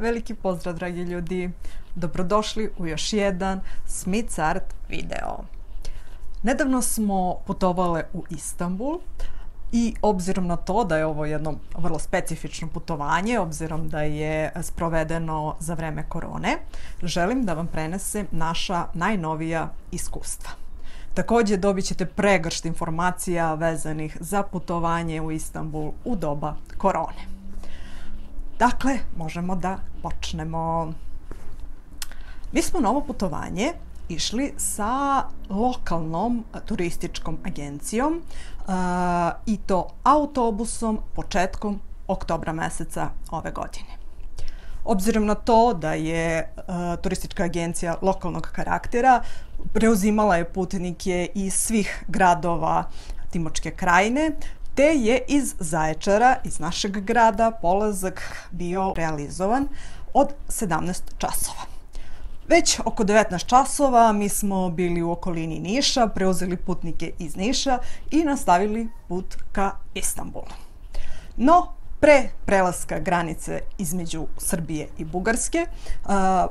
Veliki pozdrav, dragi ljudi. Dobrodošli u još jedan Smith Art video. Nedavno smo putovale u Istanbul i obzirom na to da je ovo jedno vrlo specifično putovanje, obzirom da je sprovedeno za vreme korone, želim da vam prenesem naša najnovija iskustva. Također dobit ćete pregršt informacija vezanih za putovanje u Istanbul u doba korone. Dakle, možemo da počnemo. Mi smo na ovo putovanje išli sa lokalnom turističkom agencijom i to autobusom početkom oktobra meseca ove godine. Obzirom na to da je turistička agencija lokalnog karaktera, preuzimala je putnike iz svih gradova Timočke krajine, te je iz Zaječara, iz našeg grada, polazak bio realizovan od 17 časova. Već oko 19 časova mi smo bili u okolini Niša, preuzeli putnike iz Niša i nastavili put ka Istanbulu. No, pre prelaska granice između Srbije i Bugarske,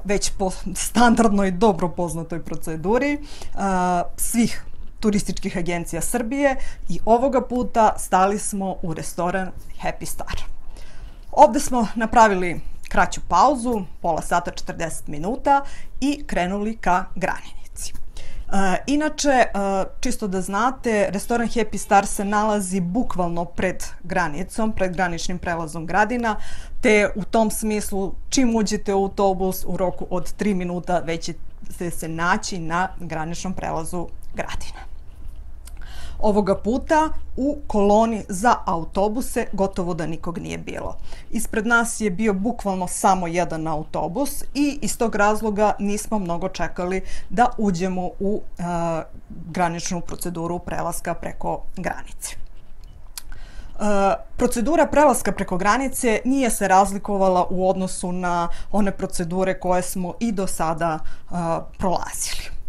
već po standardnoj dobro poznatoj proceduri svih turističkih agencija Srbije, i ovoga puta stali smo u restoran Happy Star. Ovde smo napravili kraću pauzu, pola sata, 40 minuta, i krenuli ka granici. Inače, čisto da znate, restoran Happy Star se nalazi bukvalno pred granicom, pred graničnim prelazom Gradina, te u tom smislu čim uđete u autobus u roku od 3 minuta već ćete se naći na graničnom prelazu Gradina. Ovoga puta u koloni za autobuse gotovo da nikog nije bilo. Ispred nas je bio bukvalno samo jedan autobus i iz tog razloga nismo mnogo čekali da uđemo u graničnu proceduru prelaska preko granice. Procedura prelaska preko granice nije se razlikovala u odnosu na one procedure koje smo i do sada prolazili.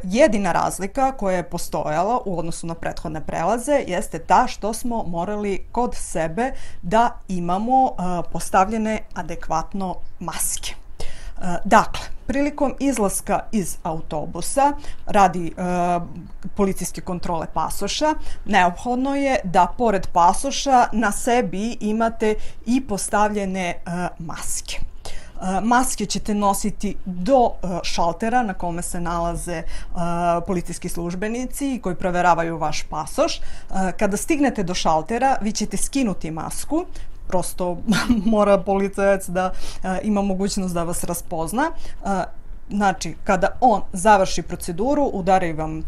Jedina razlika koja je postojala u odnosu na prethodne prelaze jeste ta što smo morali kod sebe da imamo postavljene adekvatno maske. Dakle, prilikom izlaska iz autobusa radi policijske kontrole pasoša, neophodno je da pored pasoša na sebi imate i postavljene maske. Maske ćete nositi do šaltera na kome se nalaze policijski službenici koji proveravaju vaš pasoš. Kada stignete do šaltera, vi ćete skinuti masku, prosto mora policajac da ima mogućnost da vas raspozna. Znači, kada on završi proceduru, udari vam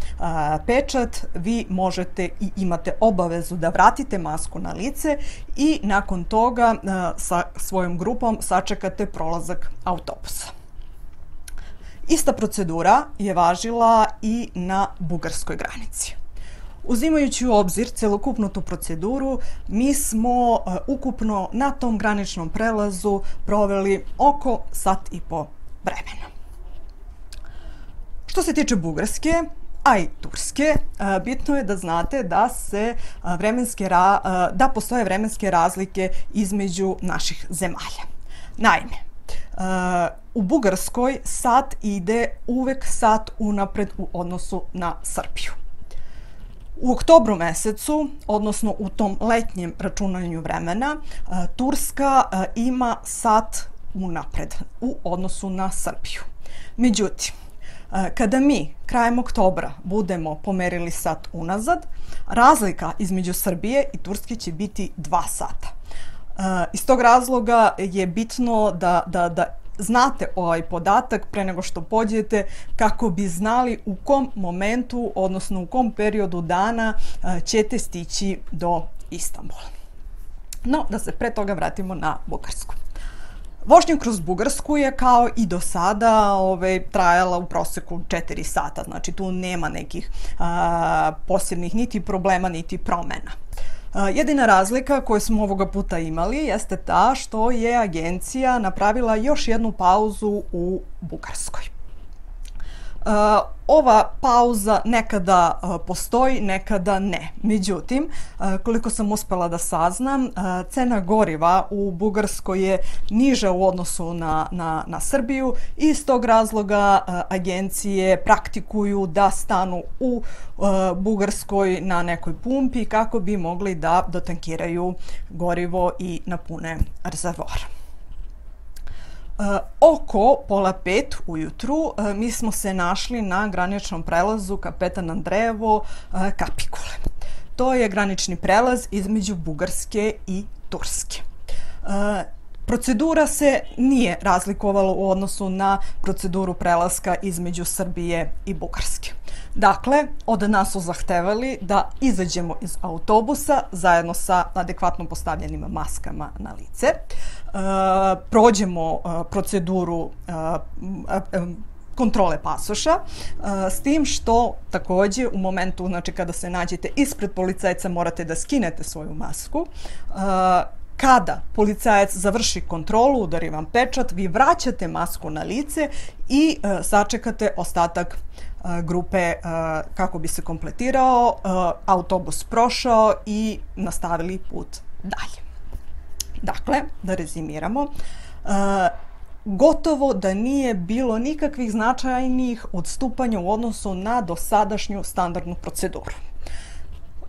pečat, vi možete i imate obavezu da vratite masku na lice i nakon toga sa svojom grupom sačekate prolazak autobusa. Ista procedura je važila i na bugarskoj granici. Uzimajući u obzir celokupnu tu proceduru, mi smo ukupno na tom graničnom prelazu proveli oko sat i po vremena. Što se tiče Bugarske, a i Turske, bitno je da znate da postoje vremenske razlike između naših zemalja. Naime, u Bugarskoj sat ide uvek sat unapred u odnosu na Srbiju. U oktobru mesecu, odnosno u tom letnjem računanju vremena, Turska ima sat unapred u odnosu na Srbiju. Međutim, kada mi krajem oktobra budemo pomerili sat unazad, razlika između Srbije i Turske će biti 2 sata. Iz tog razloga je bitno da znate ovaj podatak pre nego što pođete, kako bi znali u kom momentu, odnosno u kom periodu dana ćete stići do Istanbula. No, da se pre toga vratimo na Bugarsku. Vožnja kroz Bugarsku je kao i do sada trajala u proseku 4 sata, znači tu nema nekih posebnih niti problema niti promena. Jedina razlika koju smo ovoga puta imali jeste ta što je agencija napravila još jednu pauzu u Bugarskoj. Ova pauza nekada postoji, nekada ne. Međutim, koliko sam uspela da saznam, cena goriva u Bugarskoj je niža u odnosu na Srbiju i iz tog razloga agencije praktikuju da stanu u Bugarskoj na nekoj pumpi kako bi mogli da dotankiraju gorivo i napune rezervoar. Oko 4:30 ujutru mi smo se našli na graničnom prelazu Kapetan Andrejevo Kapikule. To je granični prelaz između Bugarske i Turske. Procedura se nije razlikovala u odnosu na proceduru prelaska između Srbije i Bugarske. Dakle, od nas su zahtevali da izađemo iz autobusa zajedno sa adekvatno postavljenim maskama na lice, prođemo proceduru kontrole pasoša, s tim što takođe u momentu, znači kada se nađete ispred policajca, morate da skinete svoju masku. Kada policajac završi kontrolu, udari vam pečat, vi vraćate masku na lice i sačekate ostatak grupe kako bi se kompletirao, autobus prošao i nastavili put dalje. Dakle, da rezimiramo, gotovo da nije bilo nikakvih značajnih odstupanja u odnosu na dosadašnju standardnu proceduru.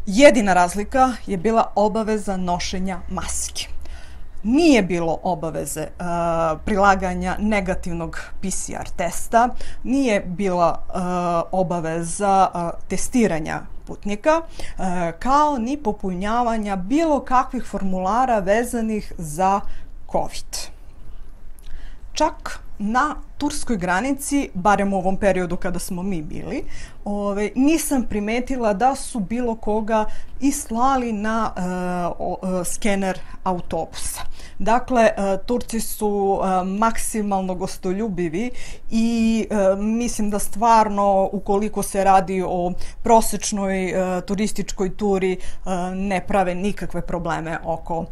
Jedina razlika je bila obaveza nošenja maski. Nije bilo obaveze prilaganja negativnog PCR testa, nije bila obaveza testiranja putnika, kao ni popunjavanja bilo kakvih formulara vezanih za COVID. Čak na turskoj granici, barem u ovom periodu kada smo mi bili, nisam primetila da su bilo koga i slali na skener autobusa. Dakle, Turci su maksimalno gostoljubivi i mislim da stvarno, ukoliko se radi o prosečnoj turističkoj turi, ne prave nikakve probleme oko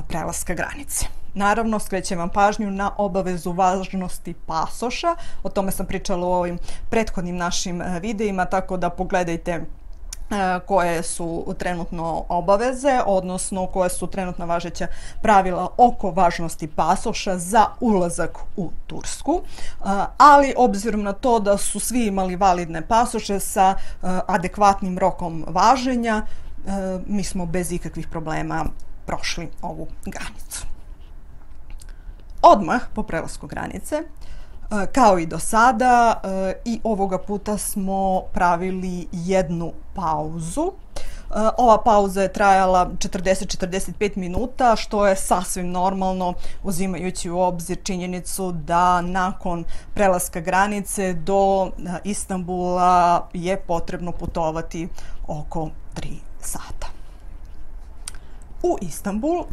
prelaska granice. Naravno, skrećem vam pažnju na obavezu važnosti pasoša. O tome sam pričala u ovim prethodnim našim videima, tako da pogledajte koje su trenutno obaveze, odnosno koje su trenutno važeća pravila oko važnosti pasoša za ulazak u Tursku. Ali obzirom na to da su svi imali validne pasoše sa adekvatnim rokom važenja, mi smo bez ikakvih problema prošli ovu granicu. Odmah po prelasku granice, kao i do sada, i ovoga puta smo pravili jednu pauzu. Ova pauza je trajala 40-45 minuta, što je sasvim normalno uzimajući u obzir činjenicu da nakon prelaska granice do Istanbula je potrebno putovati oko 3 sata. U Istanbul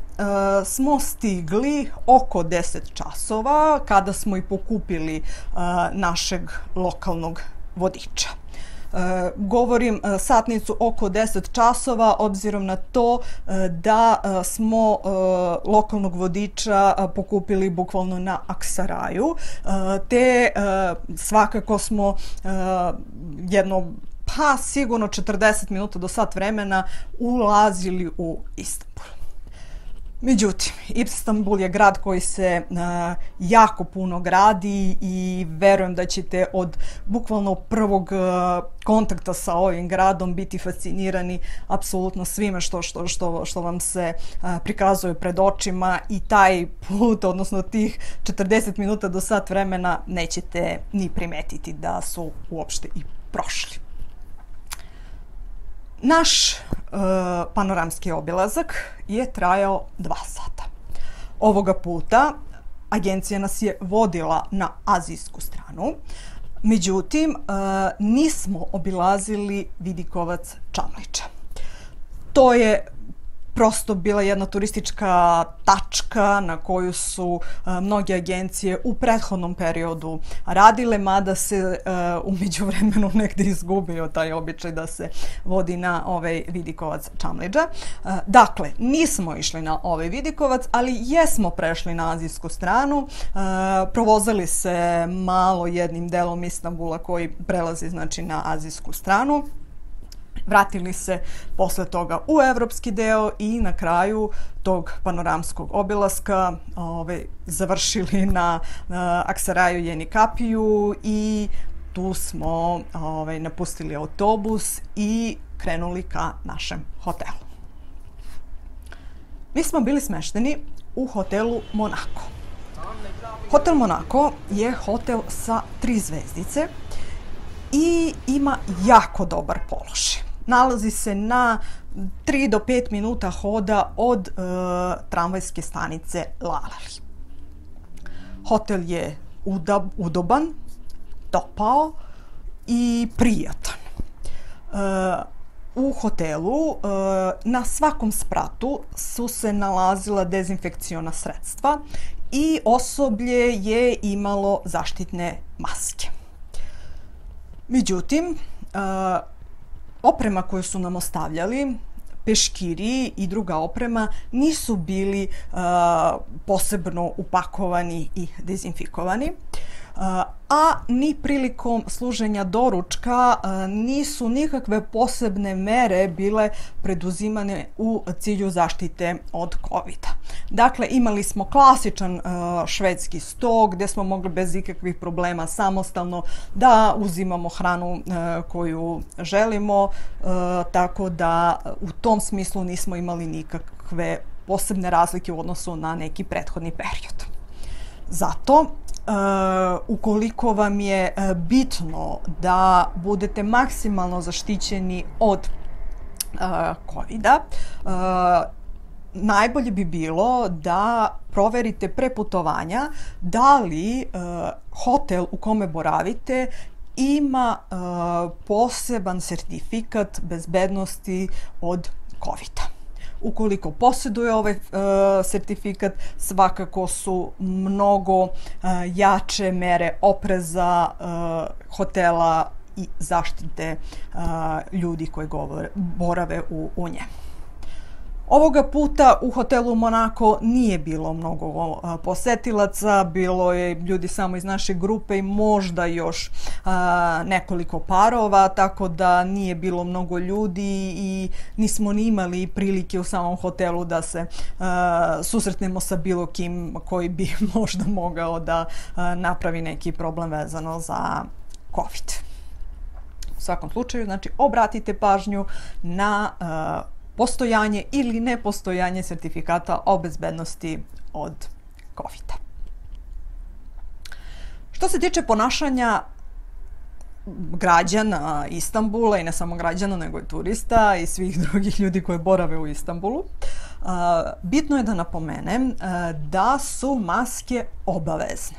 smo stigli oko 10 časova kada smo i pokupili našeg lokalnog vodiča. Govorim satnicu oko 10 časova obzirom na to da smo lokalnog vodiča pokupili bukvalno na Aksaraju, te svakako smo jedno sigurno 40 minuta do sat vremena ulazili u Istanbul. Međutim, Istanbul je grad koji se jako puno gradi i verujem da ćete od bukvalno prvog kontakta sa ovim gradom biti fascinirani apsolutno svime što vam se prikazuje pred očima i taj put, odnosno tih 40 minuta do sat vremena nećete ni primetiti da su uopšte i prošli. Naš panoramski obilazak je trajao 2 sata. Ovoga puta agencija nas je vodila na azijsku stranu, međutim nismo obilazili Vidikovac Čamlića. To je prosto bila jedna turistička tačka na koju su mnoge agencije u prethodnom periodu radile, mada se u međuvremenu negde izgubio taj običaj da se vodi na ovaj vidikovac Čamlidža. Dakle, nismo išli na ovaj vidikovac, ali jesmo prešli na azijsku stranu, provozali se malo jednim delom Istanbula koji prelazi znači na azijsku stranu. Vratili se posle toga u evropski deo i na kraju tog panoramskog obilaska završili na Aksaraju Yenikapiju i tu smo napustili autobus i krenuli ka našem hotelu. Mi smo bili smešteni u hotelu Monako. Hotel Monako je hotel sa 3 zvezdice i ima jako dobar položaj. Nalazi se na 3 do 5 minuta hoda od tramvajske stanice Lalali. Hotel je udoban, topao i prijatan. U hotelu na svakom spratu su se nalazila dezinfekciona sredstva i osoblje je imalo zaštitne maske. Međutim, oprema koju su nam ostavljali, peškiri i druga oprema, nisu bili posebno upakovani i dezinfikovani, a ni prilikom služenja doručka nisu nikakve posebne mere bile preduzimane u cilju zaštite od COVID-a. Dakle, imali smo klasičan švedski sto gdje smo mogli bez ikakvih problema samostalno da uzimamo hranu koju želimo, tako da u tom smislu nismo imali nikakve posebne razlike u odnosu na neki prethodni period. Zato, ukoliko vam je bitno da budete maksimalno zaštićeni od COVID-a, najbolje bi bilo da proverite pre putovanja da li hotel u kome boravite ima poseban sertifikat bezbednosti od COVID-a. Ukoliko posjeduje ovaj sertifikat, svakako su mnogo jače mere opreza hotela i zaštite ljudi koji borave u njemu. Ovoga puta u hotelu Monako nije bilo mnogo posetilaca, bilo je ljudi samo iz naše grupe i možda još nekoliko parova, tako da nije bilo mnogo ljudi i nismo ni imali prilike u samom hotelu da se susretnemo sa bilo kim koji bi možda mogao da napravi neki problem vezano za COVID. U svakom slučaju, znači, obratite pažnju na postojanje ili nepostojanje sertifikata o bezbednosti od COVID-a. Što se tiče ponašanja građana Istanbula, i ne samo građana, nego i turista i svih drugih ljudi koji borave u Istanbulu, bitno je da napomenem da su maske obavezne.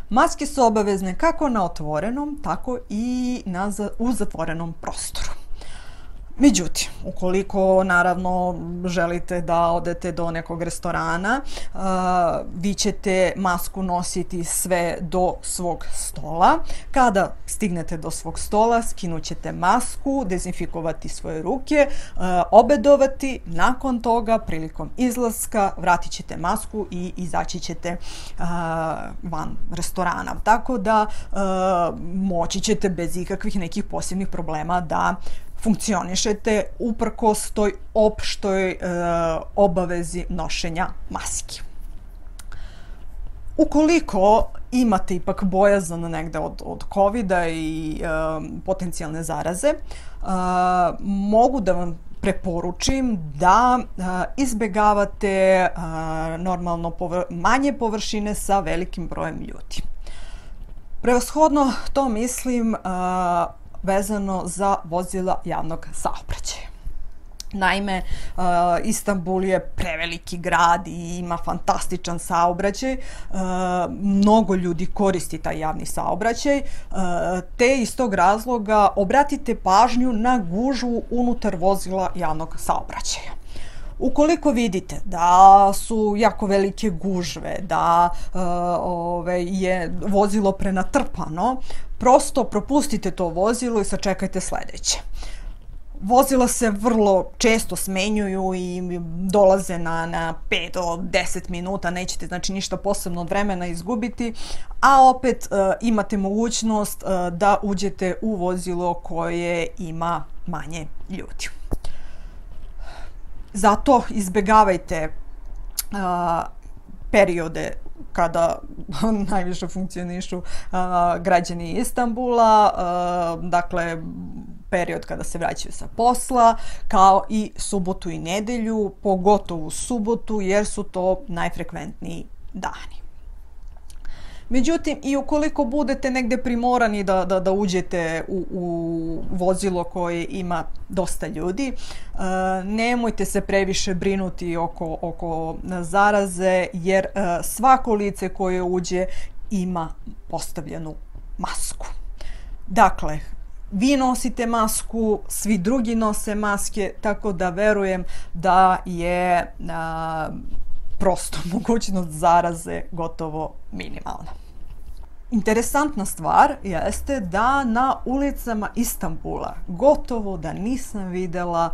Maske su obavezne kako na otvorenom, tako i u zatvorenom prostoru. Međutim, ukoliko naravno želite da odete do nekog restorana, vi ćete masku nositi sve do svog stola. Kada stignete do svog stola, skinut ćete masku, dezinfikovati svoje ruke, obedovati, nakon toga, prilikom izlaska, vratit ćete masku i izaći ćete van restorana. Tako da moći ćete bez ikakvih nekih posebnih problema da funkcionišete uprkos toj opštoj obavezi nošenja maski. Ukoliko imate ipak bojazan negde od COVID-a i potencijalne zaraze, mogu da vam preporučim da izbegavate normalno manje površine sa velikim brojem ljudi. Prevashodno to mislim vezano za vozila javnog saobraćaja. Naime, Istanbul je preveliki grad i ima fantastičan saobraćaj. Mnogo ljudi koristi taj javni saobraćaj, te iz tog razloga obratite pažnju na gužvu unutar vozila javnog saobraćaja. Ukoliko vidite da su jako velike gužve, da je vozilo prenatrpano, prosto propustite to vozilo i sačekajte sledeće. Vozila se vrlo često smenjuju i dolaze na 5 do 10 minuta, nećete znači ništa posebno od vremena izgubiti, a opet imate mogućnost da uđete u vozilo koje ima manje ljudi. Zato izbegavajte periode kada najviše funkcionišu građani Istanbula, dakle period kada se vraćaju sa posla, kao i subotu i nedelju, pogotovo subotu jer su to najfrekventniji dani. Međutim, i ukoliko budete negde primorani da uđete u vozilo koje ima dosta ljudi, nemojte se previše brinuti oko zaraze, jer svako lice koje uđe ima postavljenu masku. Dakle, vi nosite masku, svi drugi nose maske, tako da verujem da je prosto mogućnost zaraze gotovo minimalna. Interesantna stvar jeste da na ulicama Istanbula gotovo da nisam videla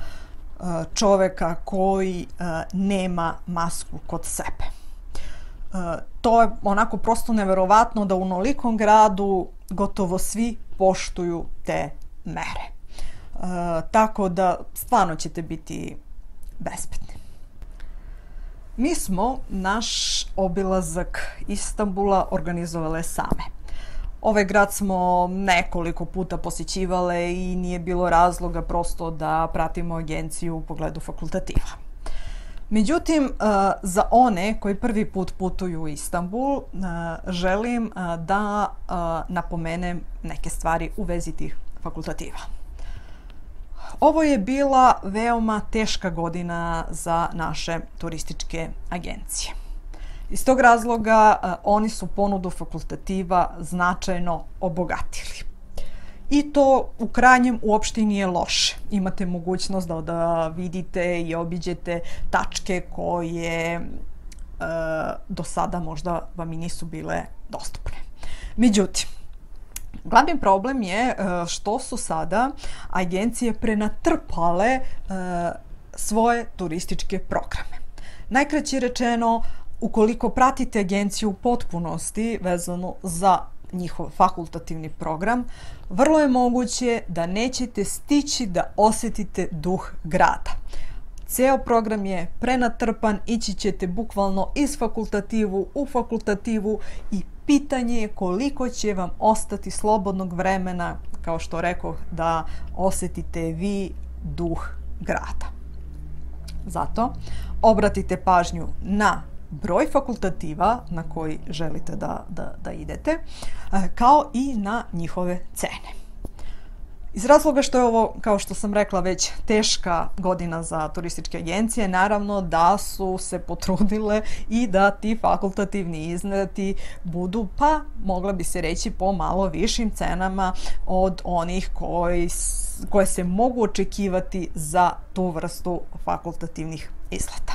čoveka koji nema masku kod sebe. To je onako prosto neverovatno da u onolikom gradu gotovo svi poštuju te mere. Tako da stvarno ćete biti bezbedni. Mi smo naš obilazak Istanbula organizovale same. Ovaj grad smo nekoliko puta posjećivale i nije bilo razloga prosto da pratimo agenciju u pogledu fakultativa. Međutim, za one koji prvi put putuju u Istanbul, želim da napomenem neke stvari u vezi tih fakultativa. Ovo je bila veoma teška godina za naše turističke agencije. Iz tog razloga oni su ponudu fakultativa značajno obogatili. I to u krajnjem uopšte nije loše. Imate mogućnost da vidite i obiđete tačke koje do sada možda vam i nisu bile dostupne. Međutim, glavni problem je što su sada agencije prenatrpale svoje turističke programe. Najkraće rečeno, ukoliko pratite agenciju u potpunosti vezano za njihov fakultativni program, vrlo je moguće da nećete stići da osjetite duh grada. Ceo program je prenatrpan, ići ćete bukvalno iz fakultativu u fakultativu i pitanje je koliko će vam ostati slobodnog vremena, kao što rekoh, da osjetite vi duh grada. Zato obratite pažnju na broj fakultativa na koji želite da idete, kao i na njihove cene. Iz razloga što je ovo, kao što sam rekla, već teška godina za turističke agencije, naravno da su se potrudile i da ti fakultativni izleti budu, pa mogla bi se reći, po malo višim cenama od onih koje se mogu očekivati za tu vrstu fakultativnih izleta.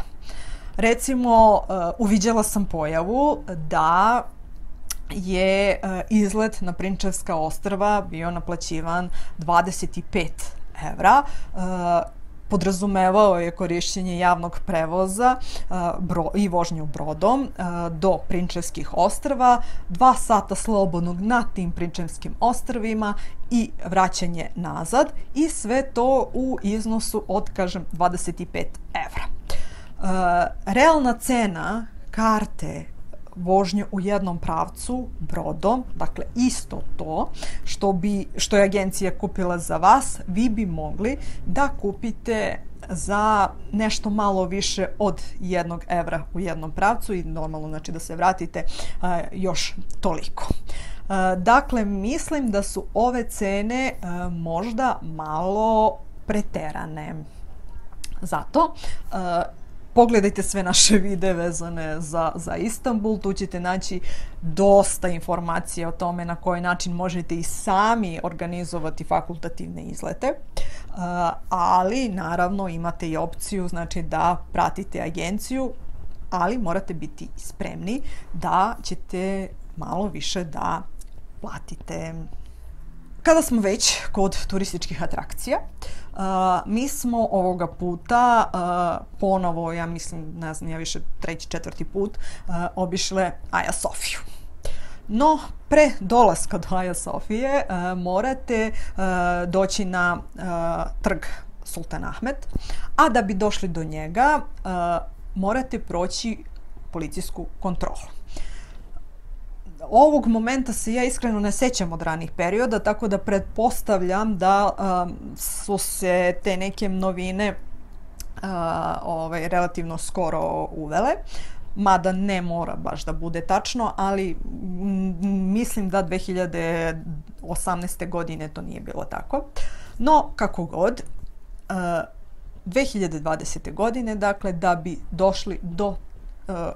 Recimo, uviđala sam pojavu da je izlet na Prinčevska ostrva bio naplaćivan 25 evra. Podrazumevao je korišćenje javnog prevoza i vožnju brodom do Prinčevskih ostrva, 2 sata slobodnog na tim Prinčevskim ostrvima i vraćanje nazad, i sve to u iznosu od, kažem, 25 evra. Realna cena karte vožnje u jednom pravcu brodom, dakle isto to što je agencija kupila za vas, vi bi mogli da kupite za nešto malo više od 1 evra u jednom pravcu i normalno znači da se vratite još toliko. Dakle, mislim da su ove cene možda malo preterane. Zato Pogledajte sve naše videe vezane za Istanbul, tu ćete naći dosta informacija o tome na koji način možete i sami organizovati fakultativne izlete, ali naravno imate i opciju znači da pratite agenciju, ali morate biti spremni da ćete malo više da platite. Kada smo već kod turističkih atrakcija, mi smo ovoga puta ponovo, ja mislim, ne znam, ja više 3., 4. put, obišle Hagia Sofiju. No, pre dolaska do Hagia Sofije morate doći na trg Sultan Ahmed, a da bi došli do njega morate proći policijsku kontrolu. Ovog momenta se ja iskreno ne sećam od ranih perioda, tako da pretpostavljam da su se te neke novine relativno skoro uvele, mada ne mora baš da bude tačno, ali mislim da 2018. godine to nije bilo tako. No, kako god, 2020. godine, dakle, da bi došli do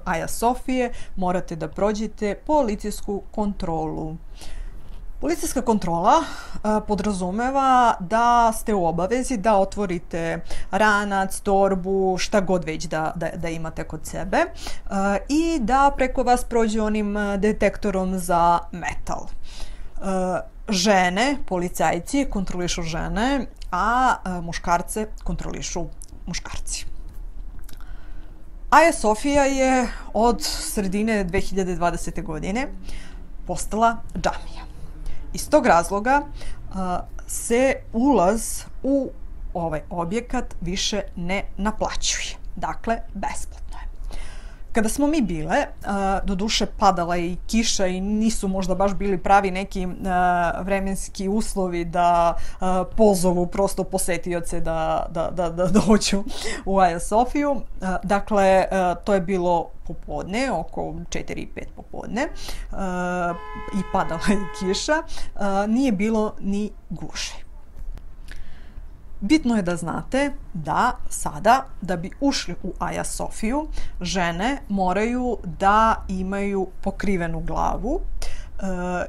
Hagia Sofije, morate da prođete policijsku kontrolu. Policijska kontrola podrazumeva da ste u obavezi da otvorite ranac, torbu, šta god već da imate kod sebe i da preko vas prođe onim detektorom za metal. Žene, policajci kontrolišu žene, a muškarce kontrolišu muškarci. Hagia Sofija je od sredine 2020. godine postala džamija. Iz tog razloga se ulaz u ovaj objekat više ne naplaćuje. Dakle, besplatno je. Kada smo mi bile, doduše padala je i kiša i nisu možda baš bili pravi neki vremenski uslovi da pozovu prosto posetioce da dođu u Hagia Sofiju. Dakle, to je bilo popodne, oko 4-5 popodne i padala je kiša. Nije bilo ni gužve. Bitno je da znate da sada, da bi ušli u Hagia Sofiju, žene moraju da imaju pokrivenu glavu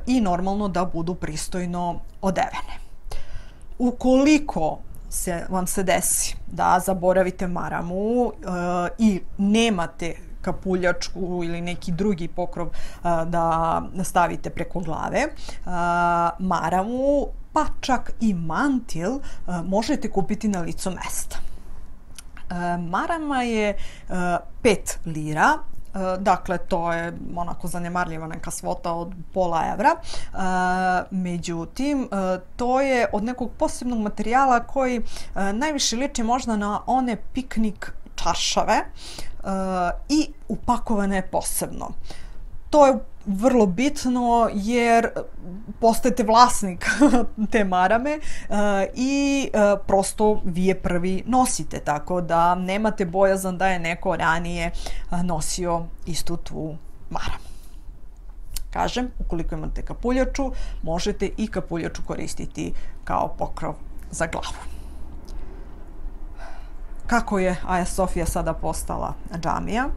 i normalno da budu pristojno odevene. Ukoliko vam se desi da zaboravite maramu i nemate kapuljačku ili neki drugi pokrov da stavite preko glave, maramu, pa čak i mantil možete kupiti na licu mesta. Marama je 5 lira, dakle to je onako zanemarljiva neka svota od pola evra, međutim to je od nekog posebnog materijala koji najviše liči možda na one piknik čaršave i upakovane posebno. To je vrlo bitno jer postajete vlasnik te marame i prosto vi je prvi nosite, tako da nemate bojazan da je neko ranije nosio istu tu maramu. Kažem, ukoliko imate kapuljaču, možete i kapuljaču koristiti kao pokrov za glavu. Kako je Hagia Sofija sada postala džamija?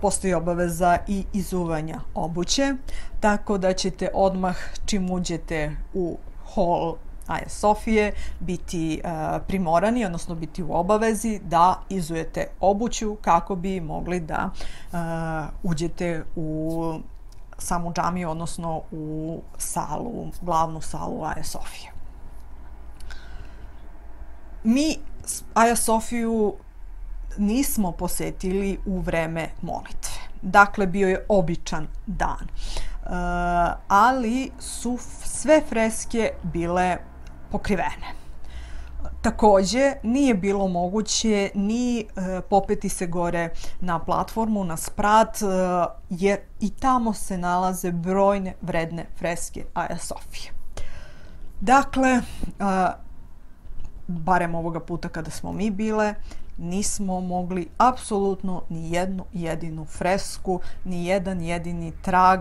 Postoji obaveza i izuvanja obuće, tako da ćete odmah čim uđete u hol Hagia Sofije biti primorani, odnosno biti u obavezi da izujete obuću kako bi mogli da uđete u samu džamiju, odnosno u salu, glavnu salu Hagia Sofije. Mi Hagia Sofiju nismo posetili u vreme molitve. Dakle, bio je običan dan. Ali su sve freske bile pokrivene. Takođe, nije bilo moguće ni popeti se gore na platformu, na sprat, jer i tamo se nalaze brojne vredne freske Hagia Sofije. Dakle, barem ovoga puta kada smo mi bile, nismo mogli apsolutno ni jednu jedinu fresku, ni jedan jedini trag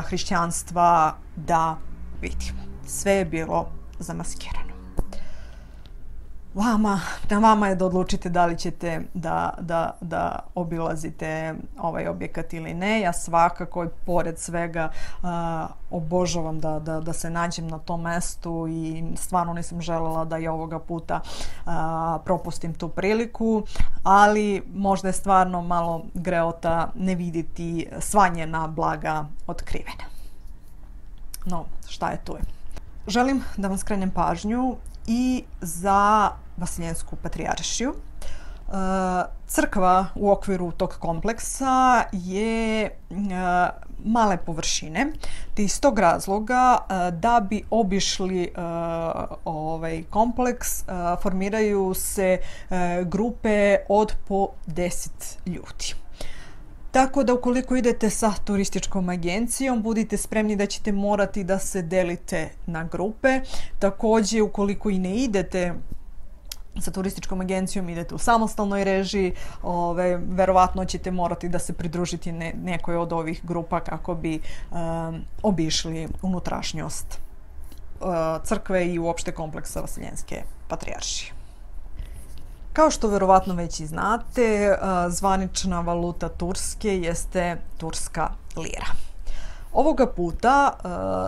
hrišćanstva da vidimo. Sve je bilo zamaskirano. Na vama je da odlučite da li ćete da obilazite ovaj objekat ili ne. Ja svakako, pored svega, obožavam da se nađem na tom mestu i stvarno nisam želela da i ovoga puta propustim tu priliku, ali možda je stvarno malo greota ne vidjeti sva njena blaga otkrivena. No, šta je tu je. Želim da vam skrenem pažnju i za Vasiljensku patrijaršiju. Crkva u okviru tog kompleksa je male površine, te iz tog razloga da bi obišli ovaj kompleks formiraju se grupe od po 10 ljudi. Tako da ukoliko idete sa turističkom agencijom, budite spremni da ćete morati da se delite na grupe. Također, ukoliko i ne idete sa turističkom agencijom, idete u samostalnoj režiji, verovatno ćete morati da se pridružite nekoj od ovih grupa kako bi obišli unutrašnjost crkve i uopšte kompleksa Vasiljenske patrijaršije. Kao što verovatno već i znate, zvanična valuta Turske jeste turska lira. Ovoga puta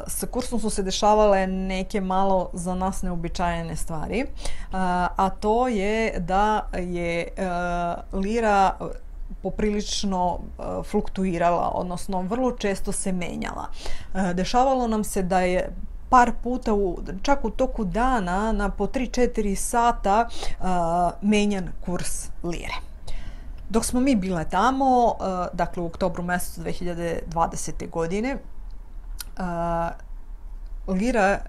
sa kursom su se dešavale neke malo za nas neobičajene stvari, a to je da je lira poprilično fluktuirala, odnosno vrlo često se menjala. Dešavalo nam se da je par puta, čak u toku dana, na po 3-4 sata menjan kurs lire. Dok smo mi bile tamo, dakle u oktobru mjesecu 2020. godine, lira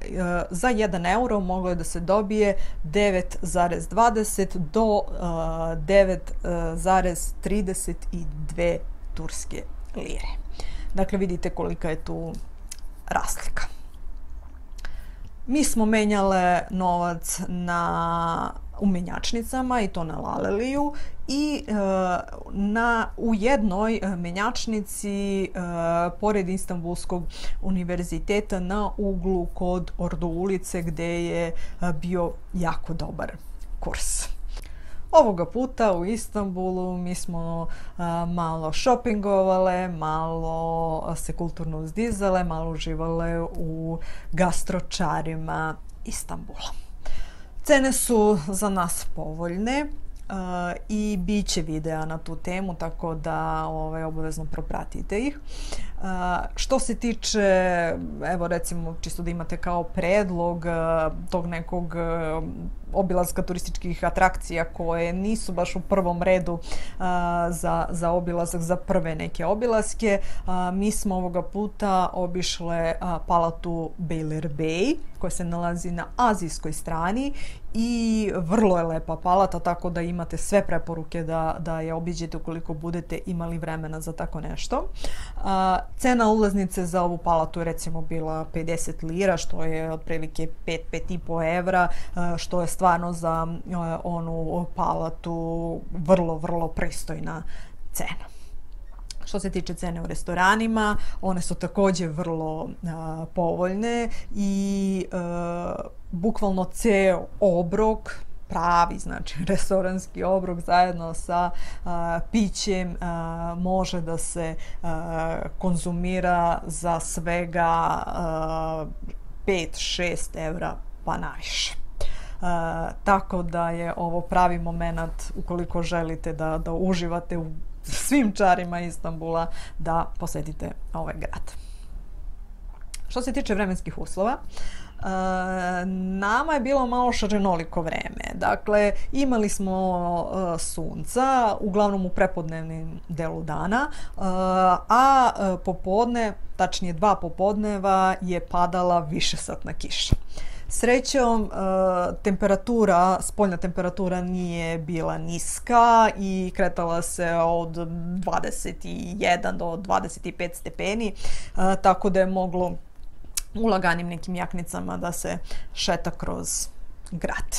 za 1 euro moglo je da se dobije 9,20 do 9,32 turske lire. Dakle, vidite kolika je tu razlika. Mi smo menjale novac u menjačnicama, i to na Laleliju, i u jednoj menjačnici pored Istanbulskog univerziteta na uglu kod Ordu ulice, gdje je bio jako dobar kurs. Ovoga puta u Istanbulu mi smo malo šopingovale, malo se kulturno uzdizale, malo uživale u gastročarima Istanbula. Cene su za nas povoljne i bit će videa na tu temu, tako da obavezno propratite ih. Što se tiče, evo recimo, čisto da imate kao predlog tog nekog obilaska turističkih atrakcija koje nisu baš u prvom redu za obilazak, za prve neke obilaske, mi smo ovoga puta obišle palatu Beylerbeyi koja se nalazi na azijskoj strani i vrlo je lepa palata, tako da imate sve preporuke da je obiđete ukoliko budete imali vremena za tako nešto. Cena ulaznice za ovu palatu je recimo bila 50 lira, što je otprilike 5-5,5 evra, što je stvarno za onu palatu vrlo pristojna cena. Što se tiče cene u restoranima, one su također vrlo povoljne i bukvalno ceo obrok, pravi, znači restoranski obrok zajedno sa pićem može da se konzumira za svega 5-6 evra pa naviše. Tako da je ovo pravi moment ukoliko želite da uživate u svim čarima Istanbula, da posjetite ovaj grad. Što se tiče vremenskih uslova, nama je bilo malo šarenoliko vreme. Dakle, imali smo sunca, uglavnom u prepodnevnim delu dana, a popodne, tačnije 2 popodneva, je padala višesatna kiša. Srećom, spoljna temperatura nije bila niska i kretala se od 21 do 25 stepeni, tako da je moglo u laganim nekim jaknicama da se šeta kroz grad.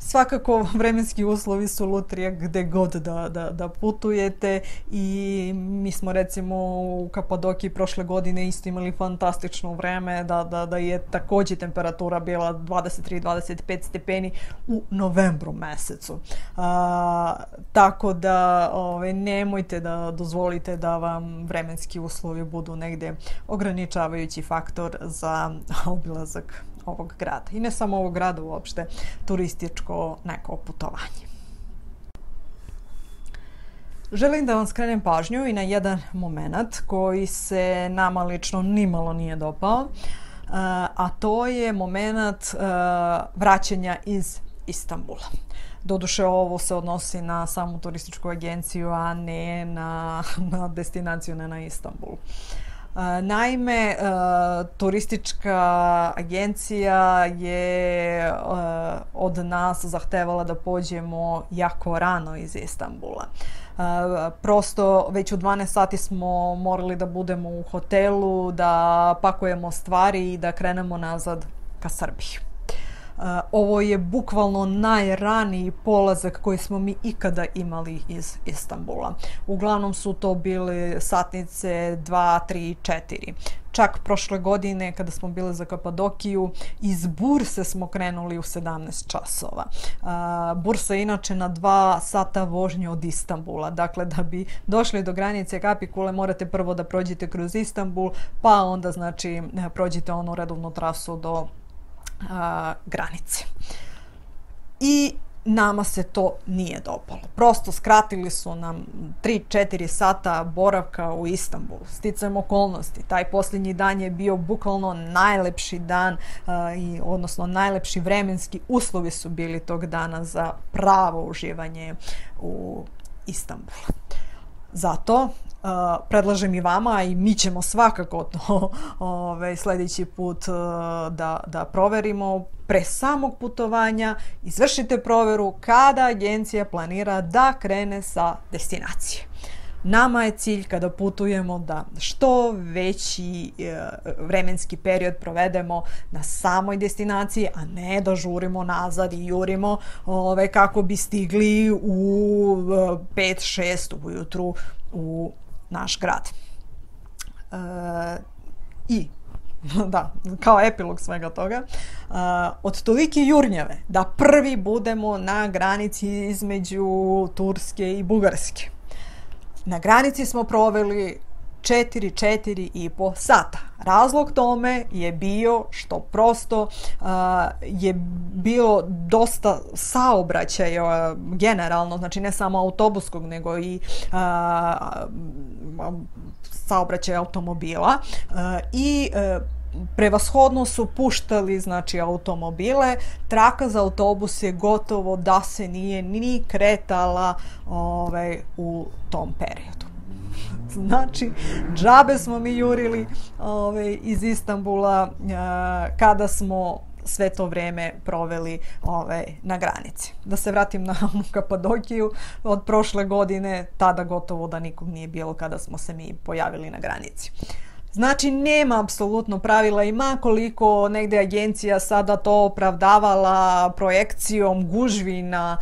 svakako vremenski uslovi su lutrija gde god da putujete i mi smo recimo u Kapadokiji prošle godine isto imali fantastično vreme, da je takođe temperatura bila 23-25 stepeni u novembru mesecu. Tako da nemojte da dozvolite da vam vremenski uslovi budu negde ograničavajući faktor za obilazak ovog grada. I ne samo ovog grada, uopšte turističko neko putovanje. Želim da vam skrenem pažnju i na jedan moment koji se nama lično nimalo nije dopao, a to je moment vraćanja iz Istanbula. Doduše, ovo se odnosi na samu turističku agenciju, a ne na destinaciju, ne na Istanbul. Naime, turistička agencija je od nas zahtevala da pođemo jako rano iz Istanbula. Prosto već u 12 sati smo morali da budemo u hotelu, da pakujemo stvari i da krenemo nazad ka Srbiji. Ovo je bukvalno najraniji polazak koji smo mi ikada imali iz Istanbula. Uglavnom su to bile satnice 2, 3, 4. Čak prošle godine kada smo bili za Kapadokiju, iz Burse smo krenuli u 17 časova. Bursa je inače na 2 sata vožnje od Istanbula. Dakle, da bi došli do granice Kapikule morate prvo da prođete kroz Istanbul, pa onda znači prođete onu redovnu trasu do granice. I nama se to nije dopalo. Prosto skratili su nam 3-4 sata boravka u Istanbulu. Sticajem okolnosti. Taj posljednji dan je bio bukvalno najlepši dan, odnosno najlepši vremenski uslovi su bili tog dana za pravo uživanje u Istanbulu. Zato predlažem i vama, i mi ćemo svakako to sljedeći put da proverimo, pre samog putovanja izvršite proveru kada agencija planira da krene sa destinacije. Nama je cilj kada putujemo da što veći vremenski period provedemo na samoj destinaciji, a ne da žurimo nazad i jurimo kako bi stigli u 5-6 ujutru u naš grad. I da, kao epilog svega toga, od tolike jurnjave da prvi budemo na granici između Turske i Bugarske. Na granici smo proveli 4,5 sata. Razlog tome je bio što prosto je bilo dosta saobraćaja generalno, znači ne samo autobuskog, nego i saobraćaja automobila i prevashodno su puštali znači automobile, traka za autobuse gotovo da se nije ni kretala u tom periodu. Znači, džabe smo mi jurili iz Istanbula kada smo sve to vreme proveli na granici. Da se vratim na Kapadokiju, od prošle godine tada gotovo da nikog nije bilo kada smo se mi pojavili na granici. Znači, nema apsolutno pravila i ma koliko negde agencija sada to opravdavala projekcijom gužvi na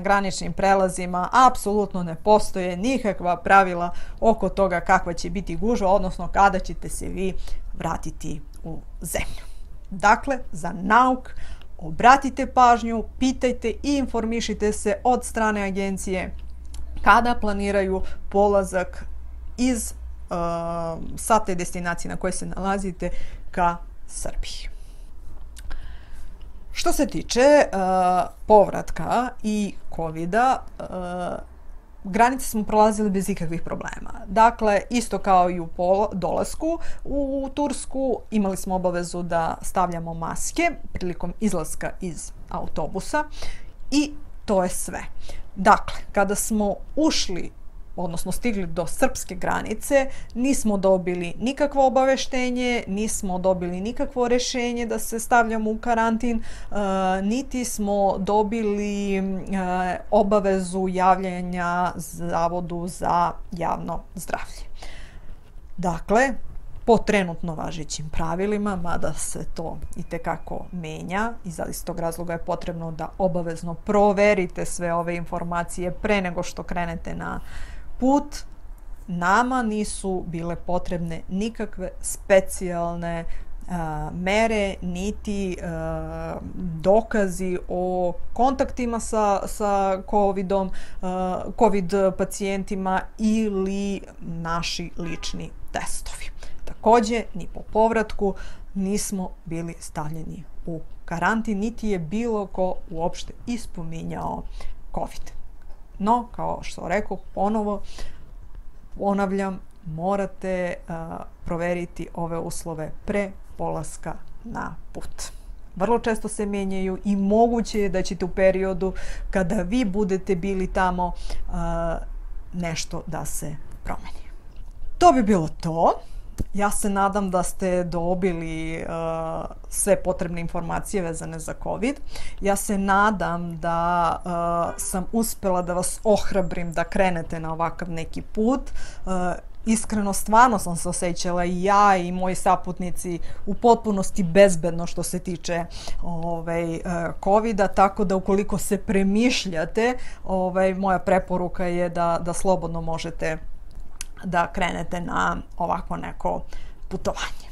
graničnim prelazima, apsolutno ne postoje nikakva pravila oko toga kakva će biti gužva, odnosno kada ćete se vi vratiti u zemlju. Dakle, za nauk obratite pažnju, pitajte i informišite se od strane agencije kada planiraju polazak iz sa te destinacije na kojoj se nalazite ka Srbiji. Što se tiče povratka i COVID-a, granice smo prolazili bez ikakvih problema. Dakle, isto kao i u dolasku u Tursku, imali smo obavezu da stavljamo maske prilikom izlaska iz autobusa i to je sve. Dakle, kada smo ušli, odnosno stigli do srpske granice, nismo dobili nikakvo obaveštenje, nismo dobili nikakvo rešenje da se stavljamo u karantin, niti smo dobili obavezu javljanja Zavodu za javno zdravlje. Dakle, po trenutno važećim pravilima, mada se to itekako menja i iz tog razloga je potrebno da obavezno proverite sve ove informacije pre nego što krenete na put. Nama nisu bile potrebne nikakve specijalne mere niti dokazi o kontaktima sa COVID pacijentima ili naši lični testovi. Takođe, ni po povratku nismo bili stavljeni u karantin, niti je bilo ko uopšte ispominjao COVID. No, kao što rekao, ponavljam, morate proveriti ove uslove pre polaska na put. Vrlo često se menjaju i moguće je da ćete u periodu kada vi budete bili tamo nešto da se promeni. To bi bilo to. Ja se nadam da ste dobili sve potrebne informacije vezane za COVID. Ja se nadam da sam uspela da vas ohrabrim da krenete na ovakav neki put. Iskreno, stvarno sam se osjećala i ja i moji saputnici u potpunosti bezbedno što se tiče COVID-a, tako da ukoliko se premišljate, moja preporuka je da slobodno možete da krenete na ovako neko putovanje.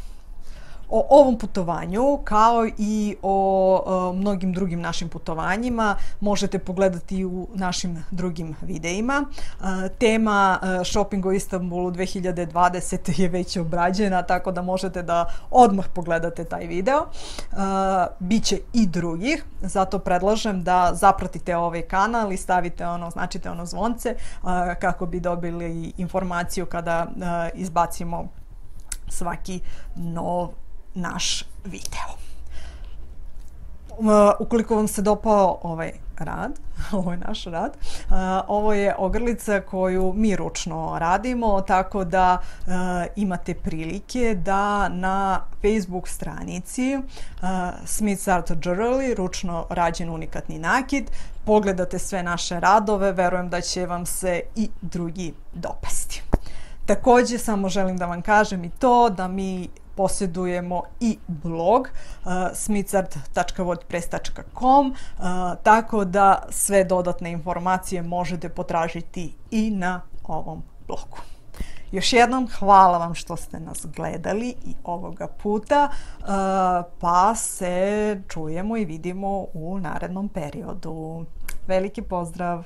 O ovom putovanju, kao i o mnogim drugim našim putovanjima, možete pogledati u našim drugim videima. Tema Shopping u Istanbulu 2020 je već obrađena, tako da možete da odmah pogledate taj video. Biće i drugih, zato predlažem da zapratite ovaj kanal i značite zvonce kako bi dobili informaciju kada izbacimo svaki nov naš video. Ukoliko vam se dopao ovaj naš rad, ovo je ogrlica koju mi ručno radimo, tako da imate prilike da na Facebook stranici Smith's Art Jewelry, ručno rađen unikatni nakit, pogledate sve naše radove, verujem da će vam se i drugi dopasti. Takođe, samo želim da vam kažem i to da mi posjedujemo i blog smithsart.wordpress.com, tako da sve dodatne informacije možete potražiti i na ovom blogu. Još jednom hvala vam što ste nas gledali i ovoga puta, pa se čujemo i vidimo u narednom periodu. Veliki pozdrav!